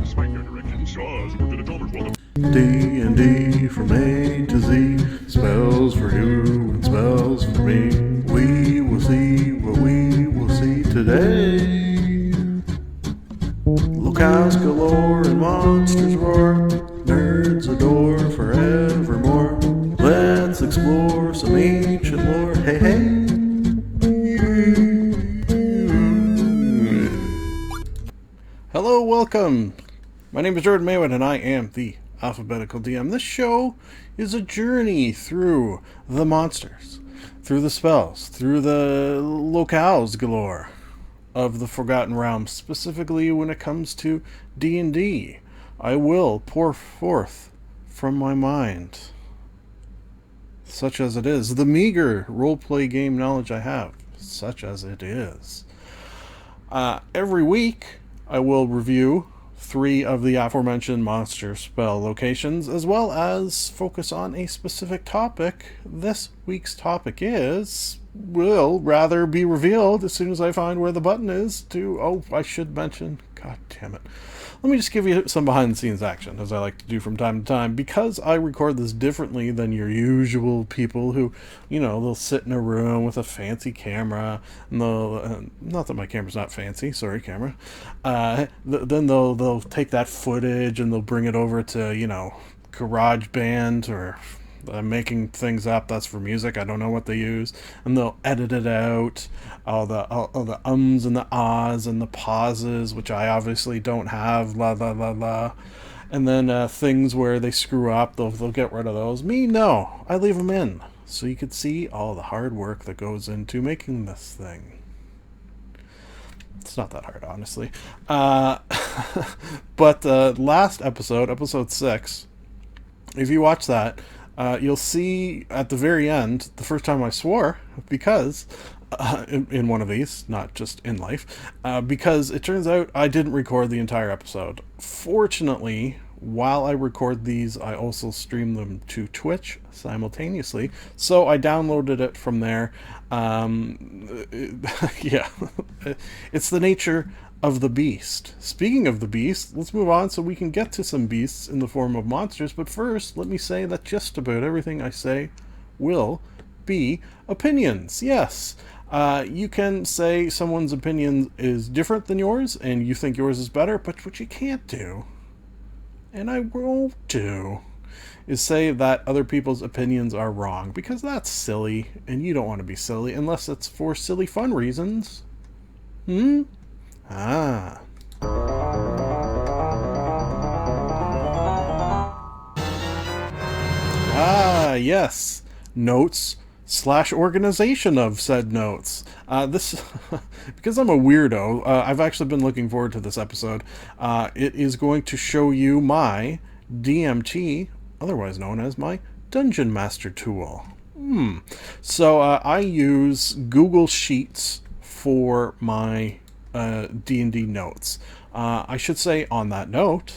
Despite their directions, Shaw's work to the Chalmers. Welcome. D&D from A to Z, spells for you and spells for me. We will see what we will see today. Locales galore and monsters roar, nerds adore forevermore. Let's explore some ancient lore. Hey, hey. Hello, welcome. My name is Jordan Maywood, and I am the Alphabetical DM. This show is a journey through the monsters, through the spells, through the locales galore of the Forgotten Realms, specifically when it comes to D&D. I will pour forth from my mind, such as it is, the meager roleplay game knowledge I have, such as it is. Every week, I will review 3 of the aforementioned monster spell locations, as well as focus on a specific topic. This week's topic will rather be revealed as soon as I find where the button is to, I should mention, god damn it. Let me just give you some behind-the-scenes action, as I like to do from time to time, because I record this differently than your usual people who, they'll sit in a room with a fancy camera, and they'll, not that my camera's not fancy, sorry camera, then they'll take that footage and they'll bring it over to, GarageBand or I'm making things up, that's for music, I don't know what they use, and they'll edit it out, all the ums and the ahs and the pauses, which I obviously don't have, la la la la, and then things where they screw up, they'll get rid of those. Me, no, I leave them in, so you could see all the hard work that goes into making this thing. It's not that hard, honestly. But last episode 6, if you watch that, you'll see at the very end, the first time I swore, because, in one of these, not just in life, because it turns out I didn't record the entire episode. Fortunately, while I record these, I also stream them to Twitch simultaneously, so I downloaded it from there. Yeah, it's the nature of the beast. Speaking of the beast, let's move on so we can get to some beasts in the form of monsters, but first, let me say that just about everything I say will be opinions. Yes, you can say someone's opinion is different than yours, and you think yours is better, but what you can't do, and I won't do, is say that other people's opinions are wrong, because that's silly, and you don't want to be silly unless it's for silly fun reasons. Yes. Notes / organization of said notes. This, because I'm a weirdo, I've actually been looking forward to this episode. It is going to show you my DMT, otherwise known as my Dungeon Master tool. So I use Google Sheets for my D&D notes. I should say on that note,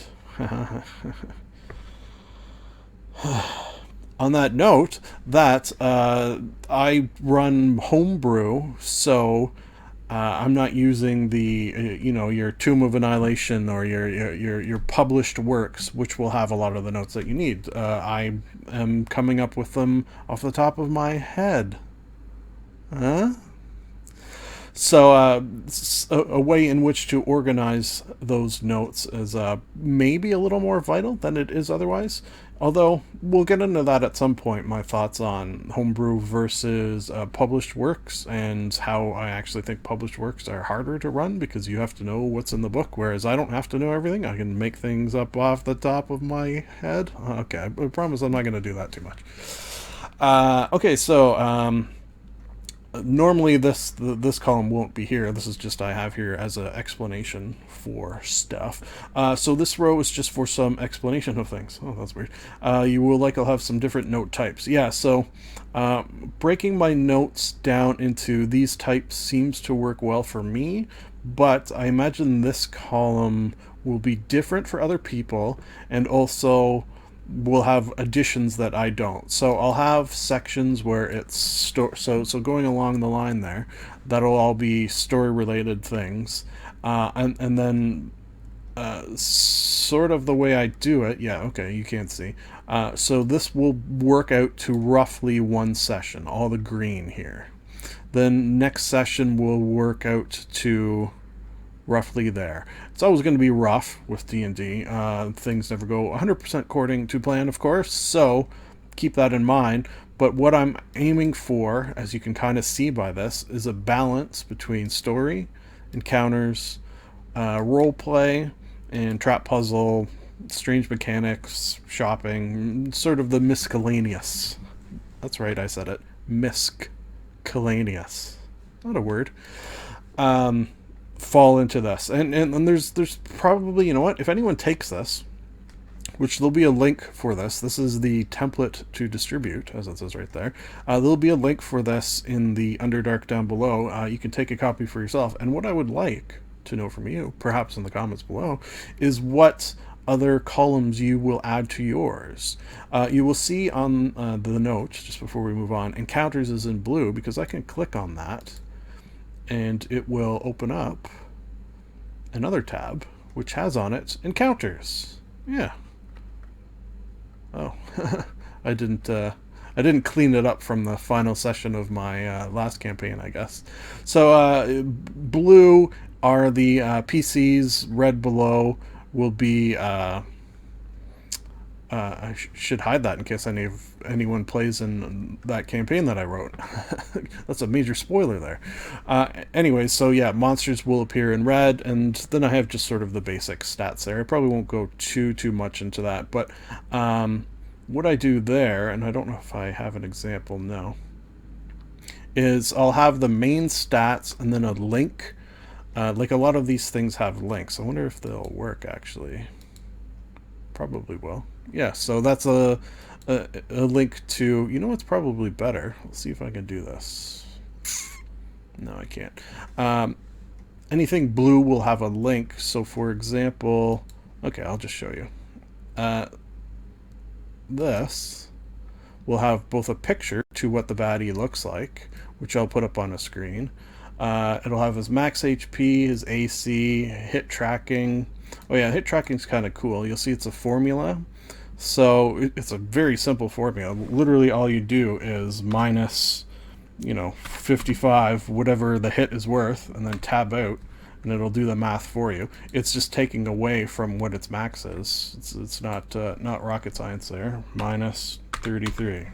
that I run homebrew, so I'm not using the your Tomb of Annihilation or your published works, which will have a lot of the notes that you need. I am coming up with them off the top of my head. So a way in which to organize those notes is maybe a little more vital than it is otherwise. Although, we'll get into that at some point, my thoughts on homebrew versus published works, and how I actually think published works are harder to run because you have to know what's in the book, whereas I don't have to know everything. I can make things up off the top of my head. Okay, I promise I'm not going to do that too much. Okay, so normally this column won't be here. This is just I have here as an explanation for stuff. So this row is just for some explanation of things. Oh, that's weird. You will I'll have some different note types. Yeah, so breaking my notes down into these types seems to work well for me, but I imagine this column will be different for other people, and also will have additions that I don't. So I'll have sections where it's so going along the line there, that'll all be story related things, and then sort of the way I do it. Yeah, okay, you can't see. So this will work out to roughly one session, all the green here. Then next session will work out to roughly there. It's always going to be rough with D&D. Things never go 100% according to plan, of course, so keep that in mind. But what I'm aiming for, as you can kind of see by this, is a balance between story, encounters, role play, and trap puzzle, strange mechanics, shopping, sort of the miscellaneous. That's right, I said it. Miscellaneous. Not a word. Fall into this. And there's probably, you know what, if anyone takes this, which there'll be a link for this. This is the template to distribute, as it says right there. There'll be a link for this in the Underdark down below. You can take a copy for yourself. And what I would like to know from you, perhaps in the comments below, is what other columns you will add to yours. You will see on the note, just before we move on, Encounters is in blue, because I can click on that, and it will open up another tab, which has on it Encounters. Yeah. Oh, I didn't clean it up from the final session of my last campaign, I guess. So blue are the PCs. Red below will be. I should hide that in case anyone plays in that campaign that I wrote. That's a major spoiler there. Anyway, so yeah, monsters will appear in red, and then I have just sort of the basic stats there. I probably won't go too much into that, but what I do there, and I don't know if I have an example now, is I'll have the main stats and then a link. Like a lot of these things have links. I wonder if they'll work actually. Probably will. Yeah, so that's a link to, you know what's probably better? Let's see if I can do this. No, I can't. Anything blue will have a link. So for example, okay, I'll just show you. This will have both a picture to what the baddie looks like, which I'll put up on a screen. It'll have his max HP, his AC, hit tracking. Oh yeah, hit tracking is kind of cool. You'll see it's a formula. So it's a very simple formula. Literally all you do is minus, 55, whatever the hit is worth, and then tab out, and it'll do the math for you. It's just taking away from what its max is. It's not rocket science there. Minus 33.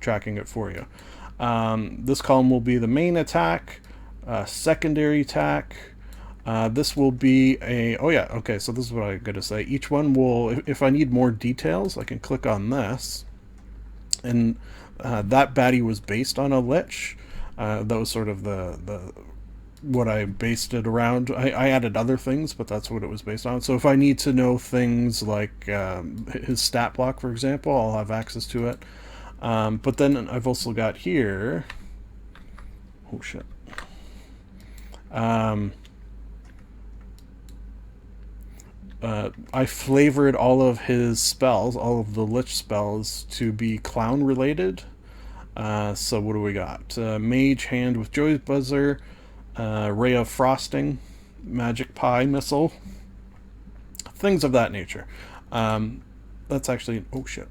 Tracking it for you. This column will be the main attack, secondary attack. This will be a, oh yeah, okay, so this is what I'm going to say. Each one will, if I need more details, I can click on this. And that baddie was based on a lich. That was sort of the what I based it around. I added other things, but that's what it was based on. So if I need to know things like his stat block, for example, I'll have access to it. But then I've also got here, oh shit, I flavored all of his spells, all of the lich spells, to be clown related. So what do we got? Mage Hand with Joy's Buzzer, Ray of Frosting, Magic Pie Missile, things of that nature. That's actually, oh shit,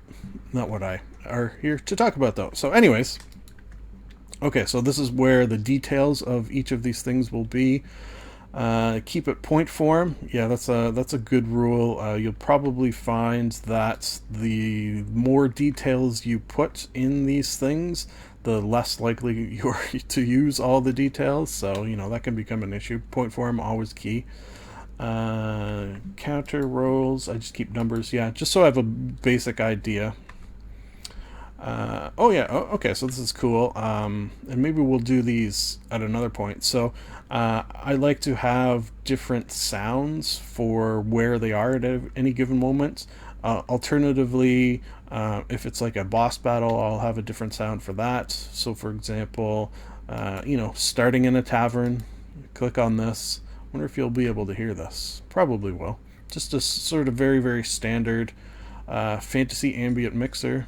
not what I are here to talk about though. So anyways, okay, so this is where the details of each of these things will be. Keep it point form. Yeah, that's a good rule. You'll probably find that the more details you put in these things, the less likely you are to use all the details. So, that can become an issue. Point form, always key. Counter rolls, I just keep numbers. Yeah, just so I have a basic idea. Okay, so this is cool. And maybe we'll do these at another point. So I like to have different sounds for where they are at any given moment. Alternatively, if it's like a boss battle, I'll have a different sound for that. So for example, starting in a tavern, click on this. I wonder if you'll be able to hear this. Probably will. Just a sort of very, very standard fantasy ambient mixer.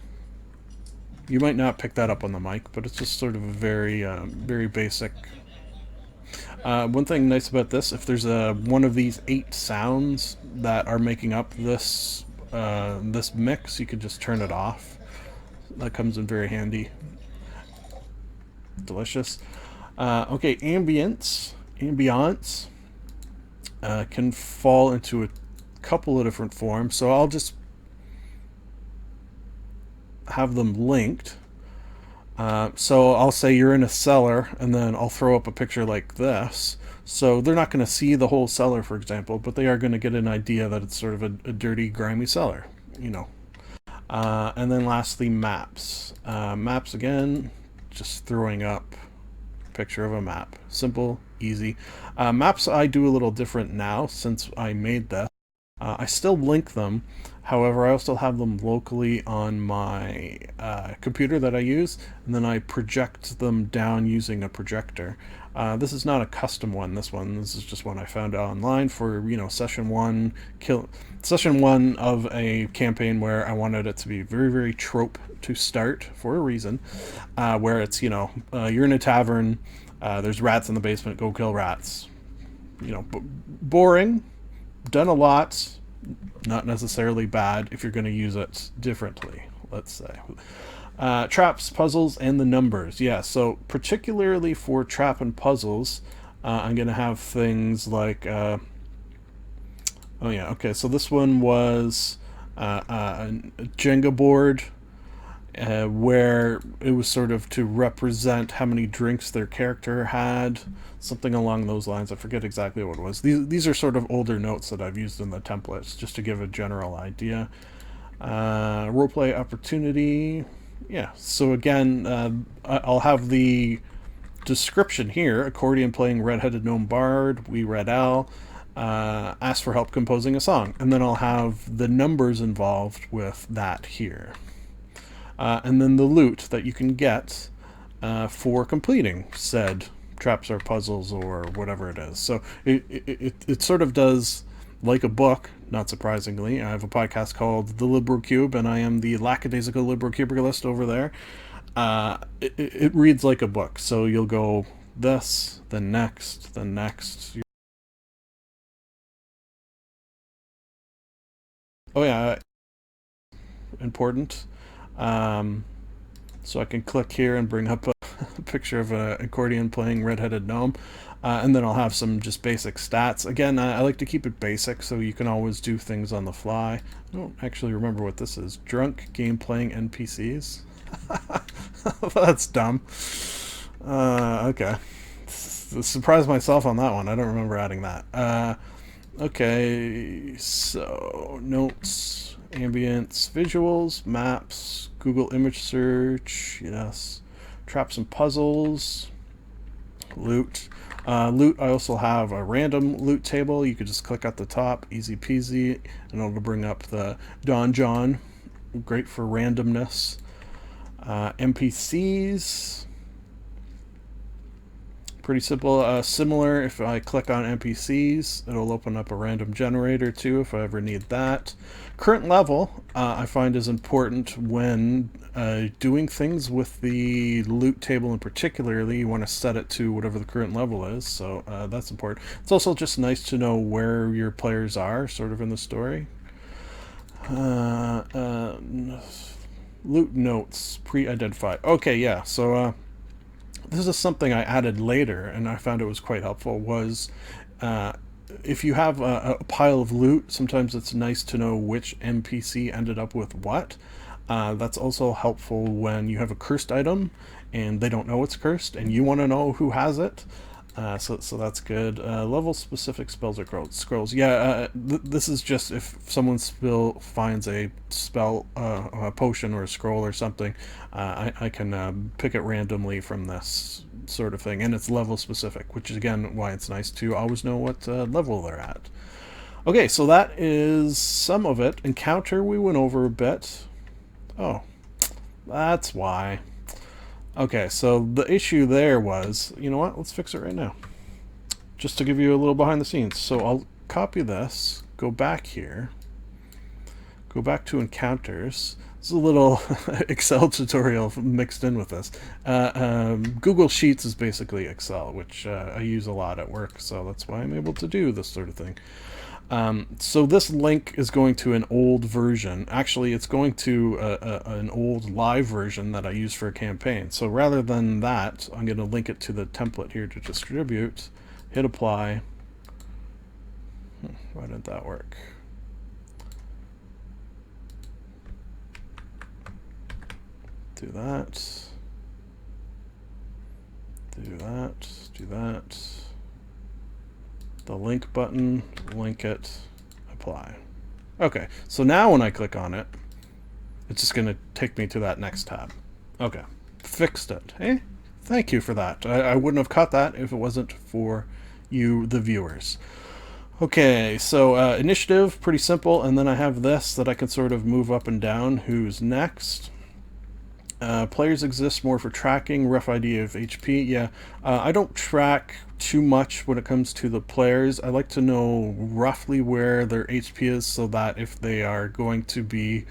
You might not pick that up on the mic, but it's just sort of a very, very basic. One thing nice about this, if there's one of these 8 sounds that are making up this mix, you can just turn it off. That comes in very handy. Delicious. Okay, ambience can fall into a couple of different forms, so I'll just have them linked. So I'll say you're in a cellar, and then I'll throw up a picture like this. So they're not going to see the whole cellar, for example, but they are going to get an idea that it's sort of a dirty, grimy cellar, you know. And then lastly, maps. Maps, again, just throwing up a picture of a map. Simple, easy. Maps I do a little different now since I made this. I still link them, however, I also have them locally on my computer that I use, and then I project them down using a projector. This is not a custom one. This is just one I found online for, you know, session one of a campaign where I wanted it to be very, very trope to start for a reason, where it's, you know, you're in a tavern, there's rats in the basement, go kill rats. You know, boring. Done a lot, not necessarily bad if you're going to use it differently, let's say. Traps, puzzles, and the numbers. Yeah, so particularly for trap and puzzles, I'm going to have things like... oh yeah, okay, so this one was a Jenga board, where it was sort of to represent how many drinks their character had, something along those lines. I forget exactly what it was. These are sort of older notes that I've used in the templates, just to give a general idea. Roleplay opportunity. Yeah, so again, I'll have the description here. Accordion playing red-headed gnome bard, we read Al, asked for help composing a song. And then I'll have the numbers involved with that here. And then the loot that you can get for completing said traps or puzzles or whatever it is. So it sort of does like a book, not surprisingly. I have a podcast called The Liberal Cube, and I am the lackadaisical liberal cubicalist over there. It reads like a book, so you'll go this, then next, then next. Oh yeah, important. So I can click here and bring up a picture of an accordion playing red-headed gnome, and then I'll have some just basic stats. Again, I like to keep it basic so you can always do things on the fly. I don't actually remember what this is. Drunk game playing NPCs. That's dumb. Okay. Surprised myself on that one. I don't remember adding that. Okay, so notes, ambience, visuals, maps, Google image search, yes, traps and puzzles, loot. Loot, I also have a random loot table. You could just click at the top, easy peasy, and it'll bring up the Don John, great for randomness. NPCs, pretty simple. Similar, if I click on NPCs, it'll open up a random generator too if I ever need that. Current level, I find is important when doing things with the loot table in particularly. You want to set it to whatever the current level is, so that's important. It's also just nice to know where your players are sort of in the story. Loot notes, pre-identified. Okay, yeah, so this is something I added later, and I found it was quite helpful, was if you have a pile of loot, sometimes it's nice to know which NPC ended up with what. That's also helpful when you have a cursed item, and they don't know it's cursed, and you want to know who has it. So that's good. Level-specific spells or scrolls. Yeah, this is just if someone finds a spell, a potion or a scroll or something, I can pick it randomly from this sort of thing, and it's level-specific, which is, again, why it's nice to always know what level they're at. Okay, so that is some of it. Encounter, we went over a bit. Oh, that's why. Okay, so the issue there was, you know what, let's fix it right now. Just to give you a little behind the scenes. So I'll copy this, go back here, go back to encounters. It's a little Excel tutorial mixed in with this. Google Sheets is basically Excel, which I use a lot at work, so that's why I'm able to do this sort of thing. So this link is going to an old version. Actually, it's going to an old live version that I use for a campaign. So rather than that, I'm going to link it to the template here to distribute. Hit apply. Why didn't that work? Do that. Do that. Do that. The link button, link it, apply. Okay, so now when I click on it, it's just going to take me to that next tab. Okay, fixed it. Hey, thank you for that. I wouldn't have caught that if it wasn't for you, the viewers. Okay, so initiative, pretty simple, and then I have this that I can sort of move up and down. Who's next? Players exist more for tracking, rough idea of HP. Yeah, I don't track too much when it comes to the players. I like to know roughly where their HP is so that if they are going to be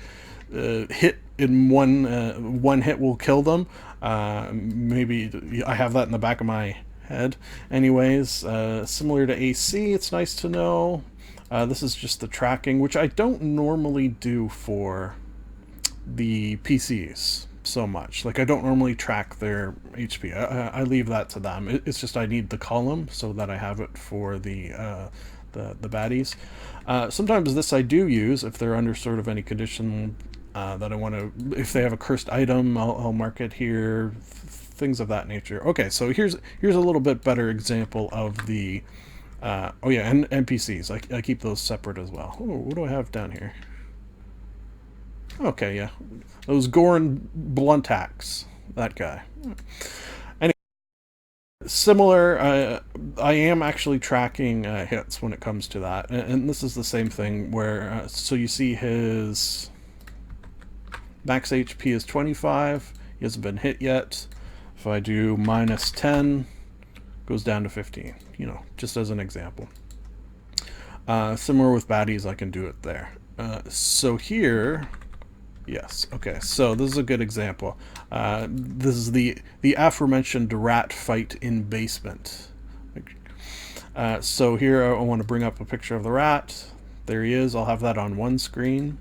hit in one hit will kill them. Maybe I have that in the back of my head. Anyways, similar to AC, it's nice to know. This is just the tracking, which I don't normally do for the PCs so much. Like, I don't normally track their HP. I leave that to them. It's just I need the column so that I have it for the baddies. Sometimes this I do use if they're under sort of any condition that I want to. If they have a cursed item, I'll mark it here. Things of that nature. Okay, so here's a little bit better example of the. Oh yeah, and NPCs. I keep those separate as well. Oh, what do I have down here? Okay, yeah. Those Goran Bluntacks. That guy. Anyway, similar, I am actually tracking hits when it comes to that. And this is the same thing where, so you see his max HP is 25. He hasn't been hit yet. If I do minus 10, goes down to 15. You know, just as an example. Similar with baddies, I can do it there. So here... Yes. Okay. So this is a good example. This is the aforementioned rat fight in basement. So here I want to bring up a picture of the rat. There he is. I'll have that on one screen.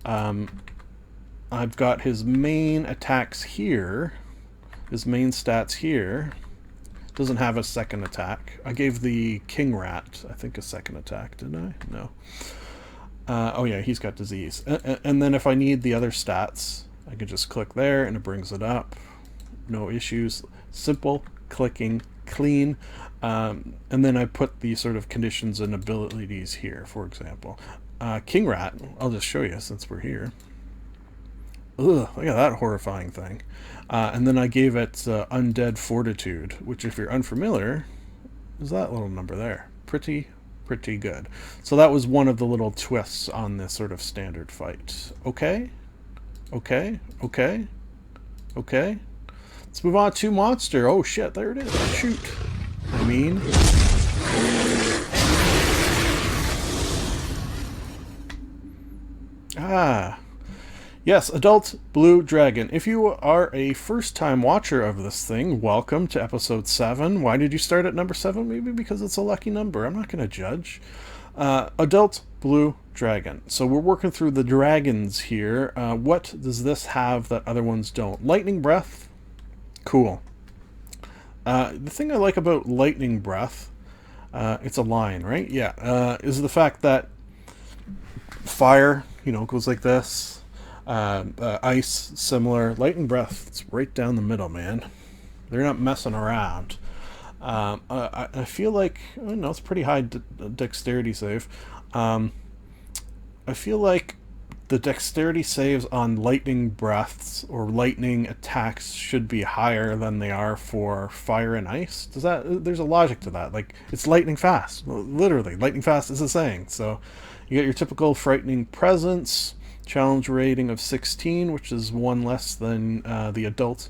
I've got his main attacks here. His main stats here. Doesn't have a second attack. I gave the king rat, I think, a second attack, didn't I? No. Oh yeah, he's got disease. And then if I need the other stats, I can just click there and it brings it up. No issues. Simple, clicking, clean. And then I put the sort of conditions and abilities here, for example. King Rat, I'll just show you since we're here. Ugh, look at that horrifying thing. And then I gave it Undead Fortitude, which if you're unfamiliar, is that little number there. Pretty good. So that was one of the little twists on this sort of standard fight. Okay. Let's move on to monster. Oh shit, there it is. Shoot. I mean... Yes, Adult Blue Dragon. If you are a first-time watcher of this thing, welcome to episode 7. Why did you start at number 7? Maybe because it's a lucky number. I'm not going to judge. Adult Blue Dragon. So we're working through the dragons here. What does this have that other ones don't? Lightning Breath. Cool. The thing I like about Lightning Breath, it's a line, right? Yeah. Is the fact that fire, goes like this. Ice, similar. Lightning Breath, it's right down the middle, man. They're not messing around. I feel like, it's pretty high dexterity save. I feel like the dexterity saves on lightning breaths or lightning attacks should be higher than they are for fire and ice. There's a logic to that. Like, it's lightning fast. Literally, lightning fast is a saying. So you get your typical frightening presence. Challenge rating of 16, which is one less than the adult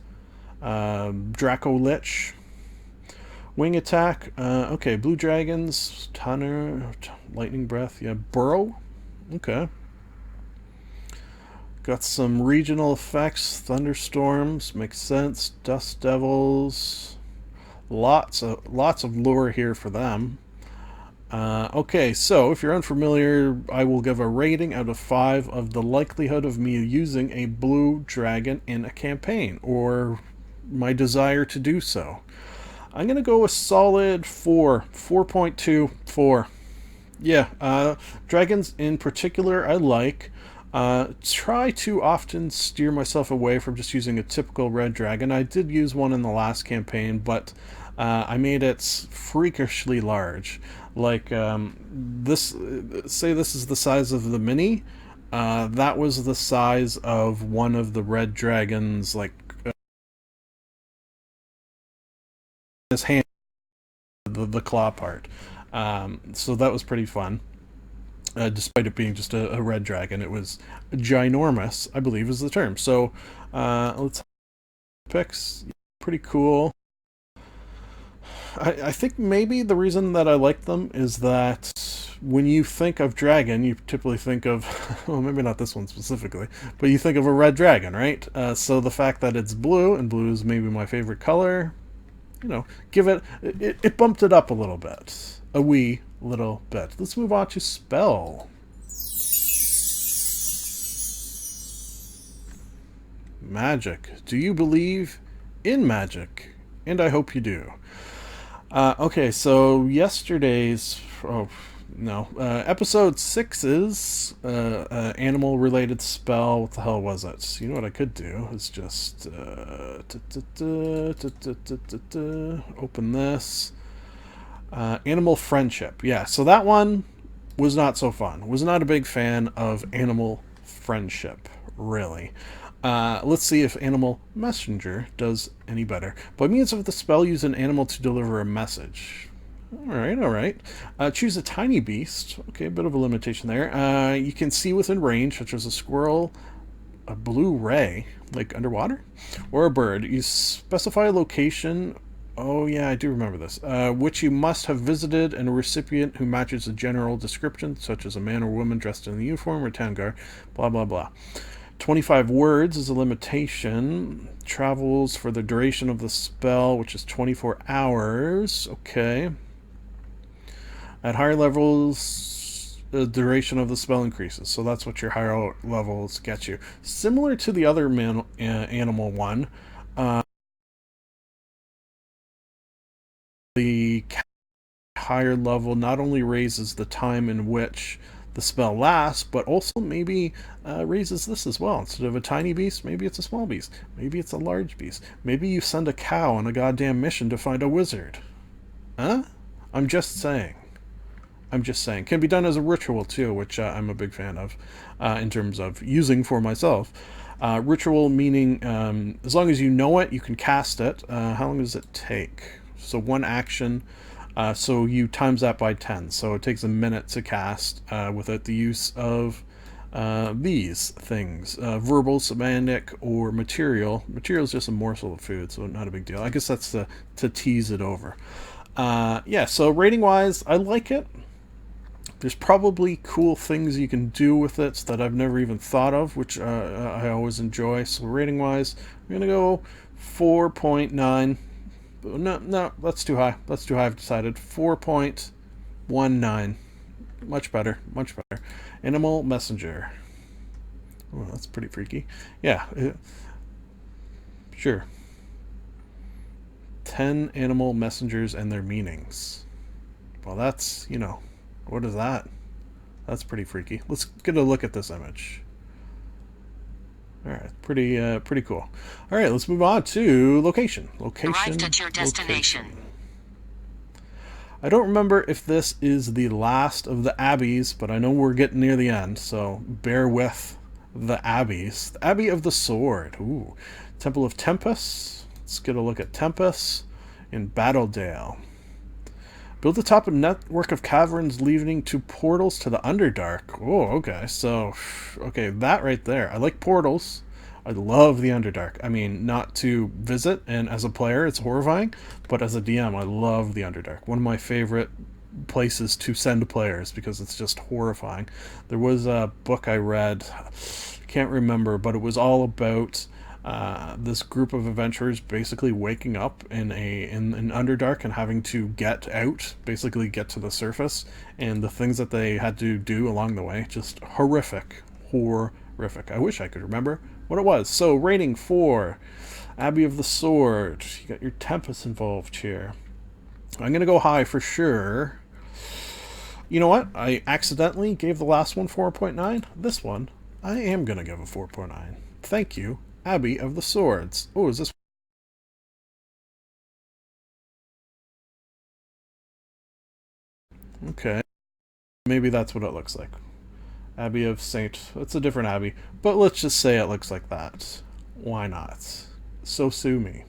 Draco Lich. Wing attack. Okay, Blue Dragons, Tunner, Lightning Breath. Yeah, Burrow. Okay. Got some regional effects, thunderstorms, makes sense, dust devils, lots of lore here for them. Okay, so if you're unfamiliar, I will give a rating out of 5 of the likelihood of me using a blue dragon in a campaign, or my desire to do so. I'm going to go a solid 4, 4.24. Yeah, dragons in particular I like. Try to often steer myself away from just using a typical red dragon. I did use one in the last campaign, but I made it freakishly large. Like this, say this is the size of the mini. That was the size of one of the red dragons, like his hand, the claw part. So that was pretty fun. Despite it being just a red dragon, it was ginormous, I believe is the term. So let's picks. Pretty cool. I think maybe the reason that I like them is that when you think of dragon, you typically think of, well, maybe not this one specifically, but you think of a red dragon, right? So the fact that it's blue, and blue is maybe my favorite color, give it bumped it up a little bit. A wee little bit. Let's move on to spell. Magic. Do you believe in magic? And I hope you do. Okay, so yesterday's episode 6's animal-related spell. What the hell was it? You know what I could do is just open this. Animal friendship. Yeah, so that one was not so fun. Was not a big fan of animal friendship, really. Let's see if Animal Messenger does any better. By means of the spell, use an animal to deliver a message. Alright. Choose a tiny beast. Okay, a bit of a limitation there. You can see within range, such as a squirrel, a blue ray, like underwater, or a bird. You specify a location. Oh yeah, I do remember this. Which you must have visited, and a recipient who matches a general description, such as a man or woman dressed in the uniform or town guard, blah blah blah. 25 words is a limitation. Travels for the duration of the spell, which is 24 hours. Okay. At higher levels, the duration of the spell increases. So that's what your higher levels get you. Similar to the other animal one. The higher level not only raises the time in which the spell lasts, but also maybe raises this as well. Instead of a tiny beast, maybe it's a small beast. Maybe it's a large beast. Maybe you send a cow on a goddamn mission to find a wizard. Huh? I'm just saying. Can be done as a ritual too, which I'm a big fan of in terms of using for myself. Ritual meaning as long as you know it, you can cast it. How long does it take? So one action. So you times that by 10. So it takes a minute to cast without the use of these things. Verbal, semantic, or material. Material is just a morsel of food, so not a big deal. I guess that's to tease it over. So rating-wise, I like it. There's probably cool things you can do with it that I've never even thought of, which I always enjoy. So rating-wise, I'm going to go 4.9. No, that's too high. I've decided 4.19. Much better. Animal Messenger. Oh, that's pretty freaky. Yeah, sure. 10 animal messengers and their meanings. Well, that's, what is that? That's pretty freaky. Let's get a look at this image. Alright, pretty cool. Alright, let's move on to location. Arrived at your destination. I don't remember if this is the last of the Abbeys, but I know we're getting near the end, so bear with the Abbeys. The Abbey of the Sword. Ooh. Temple of Tempus. Let's get a look at Tempus in Battledale. Build atop a network of caverns leading to portals to the Underdark. Oh, okay. So, that right there. I like portals. I love the Underdark. I mean, not to visit, and as a player, it's horrifying, but as a DM, I love the Underdark. One of my favorite places to send players because it's just horrifying. There was a book I read can't remember, but it was all about this group of adventurers basically waking up in Underdark and having to get out, basically get to the surface, and the things that they had to do along the way, just horrific. I wish I could remember what it was. So, rating 4, Abbey of the Sword. You got your Tempus involved here. I'm going to go high for sure. You know what? I accidentally gave the last one 4.9. This one, I am going to give a 4.9. Thank you, Abbey of the Swords. Oh, is this... Okay. Maybe that's what it looks like. Abbey of Saint... It's a different abbey. But let's just say it looks like that. Why not? So sue me.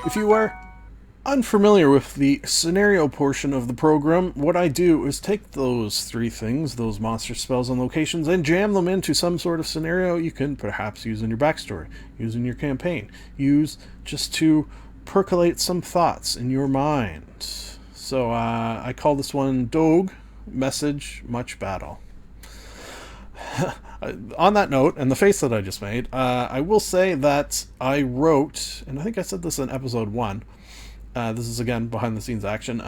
If you are unfamiliar with the scenario portion of the program, what I do is take those 3 things, those monster spells and locations, and jam them into some sort of scenario you can perhaps use in your backstory, use in your campaign, use just to percolate some thoughts in your mind. So I call this one Doge, Message, Much Battle. On that note, and the face that I just made, I will say that I wrote, and I think I said this in episode 1, this is again behind the scenes action,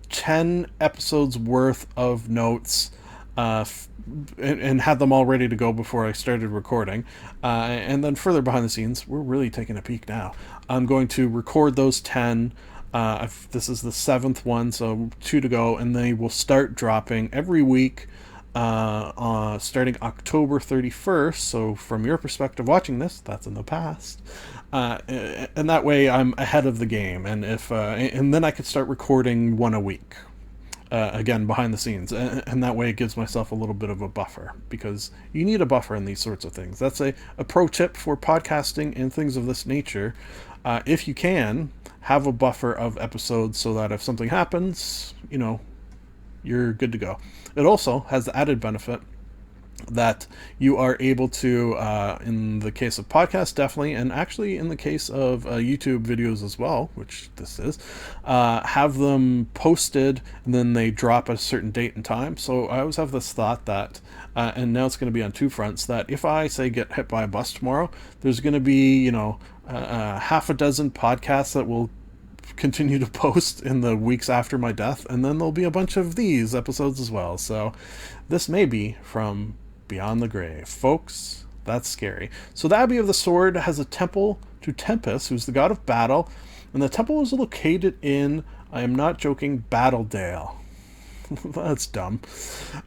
10 episodes worth of notes, and had them all ready to go before I started recording. And then further behind the scenes, we're really taking a peek now. I'm going to record those 10. This is the 7th one, so 2 to go, and they will start dropping every week. Starting October 31st, so from your perspective watching this, that's in the past, and that way I'm ahead of the game, and and then I could start recording 1 a week, again behind the scenes, and that way it gives myself a little bit of a buffer, because you need a buffer in these sorts of things. That's a pro tip for podcasting and things of this nature. If you can, have a buffer of episodes so that if something happens, you're good to go. It also has the added benefit that you are able to, in the case of podcasts, definitely, and actually in the case of YouTube videos as well, which this is, have them posted and then they drop at a certain date and time. So I always have this thought that, and now it's going to be on 2 fronts, that if I, say, get hit by a bus tomorrow, there's going to be, half a dozen podcasts that will continue to post in the weeks after my death, and then there'll be a bunch of these episodes as well. So this may be from beyond the grave, folks. That's scary. So the Abbey of the Sword has a temple to Tempus, who's the god of battle, and the temple is located in, I am not joking, Battledale. That's dumb.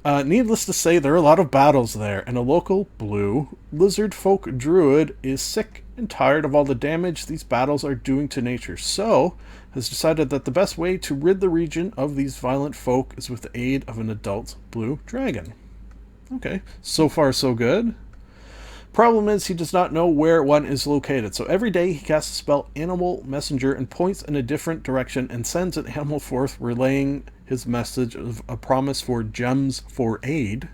Needless to say, there are a lot of battles there, and a local blue lizardfolk druid is sick and tired of all the damage these battles are doing to nature, so has decided that the best way to rid the region of these violent folk is with the aid of an adult blue dragon. Okay, so far so good. Problem is, he does not know where one is located, so every day he casts a spell Animal Messenger and points in a different direction and sends an animal forth relaying his message of a promise for gems for aid.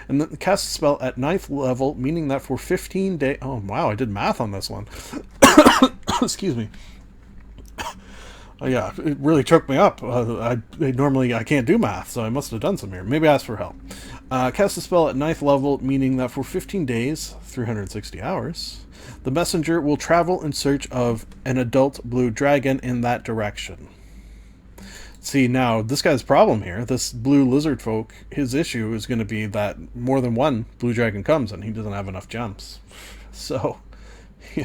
And then casts a spell at 9th level, meaning that for 15 days... Oh, wow, I did math on this one. Excuse me. Yeah, it really choked me up. Normally I can't do math, so I must have done some here. Maybe ask for help. Cast a spell at 9th level, meaning that for 15 days, 360 hours, the messenger will travel in search of an adult blue dragon in that direction. See, now, this guy's problem here, this blue lizard folk, his issue is going to be that more than one blue dragon comes and he doesn't have enough gems. So, you're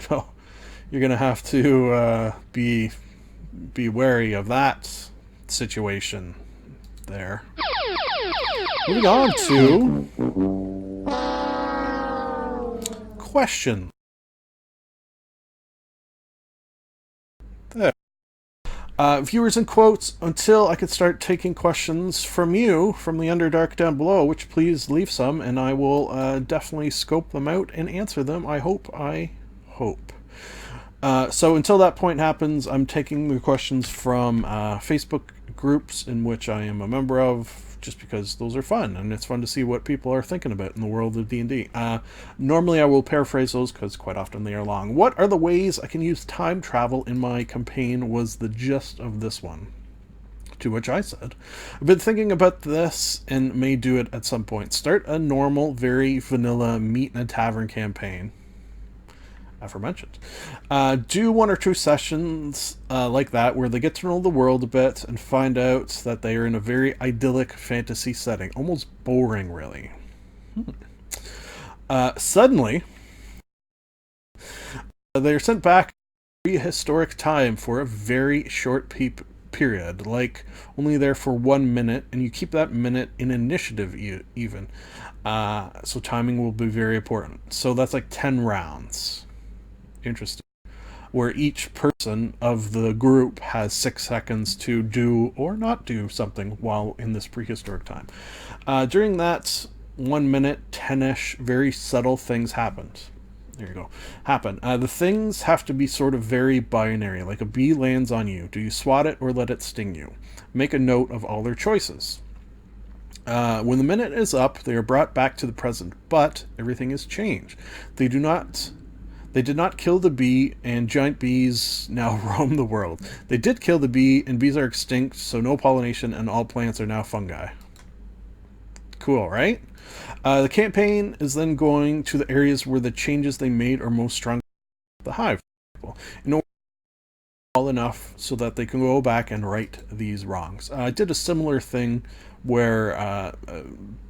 going to have to be wary of that situation there. Moving on to question. There. Viewers in quotes, until I could start taking questions from you, from the Underdark down below, which please leave some, and I will definitely scope them out and answer them. I hope. So until that point happens, I'm taking the questions from Facebook groups in which I am a member of, just because those are fun, and it's fun to see what people are thinking about in the world of D&D. Normally I will paraphrase those, because quite often they are long. What are the ways I can use time travel in my campaign was the gist of this one. To which I said, I've been thinking about this and may do it at some point. Start a normal, very vanilla meet in a tavern campaign. Aforementioned. Do 1 or 2 sessions like that where they get to know the world a bit and find out that they are in a very idyllic fantasy setting. Almost boring, really. Suddenly, they are sent back to prehistoric time for a very short period, like only there for 1 minute, and you keep that minute in initiative even. So timing will be very important. So that's like 10 rounds. Interesting. Where each person of the group has 6 seconds to do or not do something while in this prehistoric time. During that 1 minute, 10-ish, very subtle things happened. There you go. Happen. The things have to be sort of very binary, like a bee lands on you. Do you swat it or let it sting you? Make a note of all their choices. When the minute is up, they are brought back to the present, but everything has changed. They did not kill the bee, and giant bees now roam the world. They did kill the bee, and bees are extinct, so no pollination, and all plants are now fungi. Cool, right? The campaign is then going to the areas where the changes they made are most strong. The hive, in order well enough so that they can go back and right these wrongs. I did a similar thing where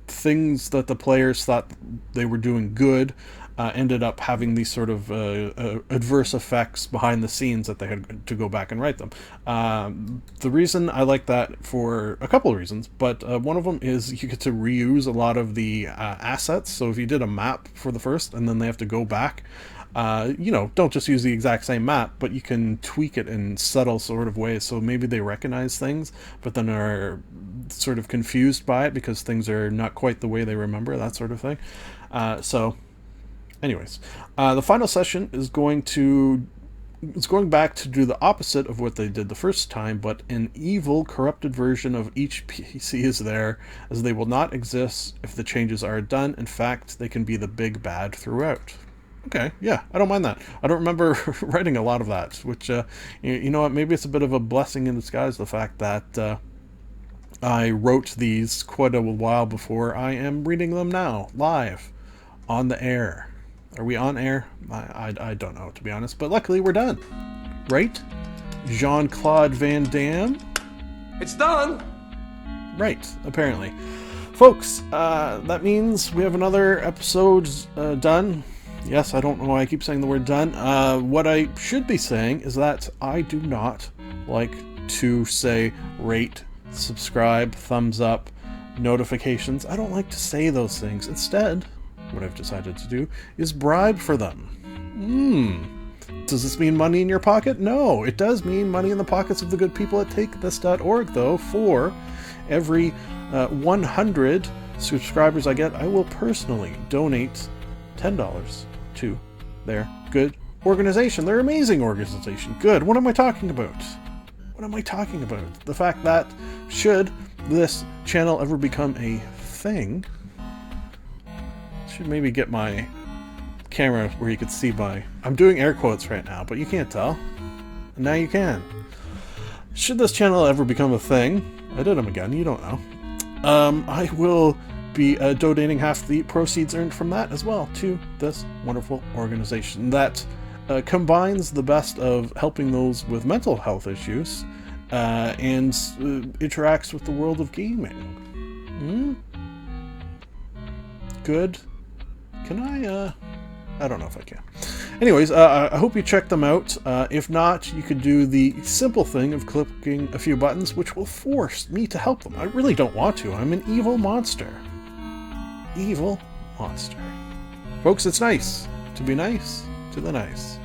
things that the players thought they were doing good ended up having these sort of adverse effects behind the scenes that they had to go back and write them. The reason I like that for a couple of reasons, but one of them is you get to reuse a lot of the assets. So if you did a map for the first and then they have to go back, don't just use the exact same map, but you can tweak it in subtle sort of ways. So maybe they recognize things, but then are sort of confused by it because things are not quite the way they remember, that sort of thing. Anyways, the final session is going back to do the opposite of what they did the first time, but an evil, corrupted version of each PC is there, as they will not exist if the changes are done. In fact, they can be the big bad throughout. Okay, yeah, I don't mind that. I don't remember writing a lot of that, which, you know what, maybe it's a bit of a blessing in disguise, the fact that I wrote these quite a while before I am reading them now, live, on the air. Are we on air? I don't know, to be honest, but luckily we're done. Right? Jean-Claude Van Damme? It's done! Right, apparently. Folks, that means we have another episode done. Yes, I don't know why I keep saying the word done. What I should be saying is that I do not like to say rate, subscribe, thumbs up, notifications. I don't like to say those things. Instead, what I've decided to do is bribe for them. Does this mean money in your pocket? No, it does mean money in the pockets of the good people at TakeThis.org, though. For every 100 subscribers I get, I will personally donate $10 to their good organization, their amazing organization. Good. What am I talking about? What am I talking about? The fact that should this channel ever become a thing, should maybe get my camera where you could see I'm doing air quotes right now, but you can't tell. And now you can. Should this channel ever become a thing, I did them again, you don't know. I will be donating half the proceeds earned from that as well to this wonderful organization that combines the best of helping those with mental health issues and interacts with the world of gaming. Good. Can I don't know if I can. Anyways, I hope you check them out. If not, you could do the simple thing of clicking a few buttons, which will force me to help them. I really don't want to. I'm an evil monster. Evil monster. Folks, it's nice to be nice to the nice.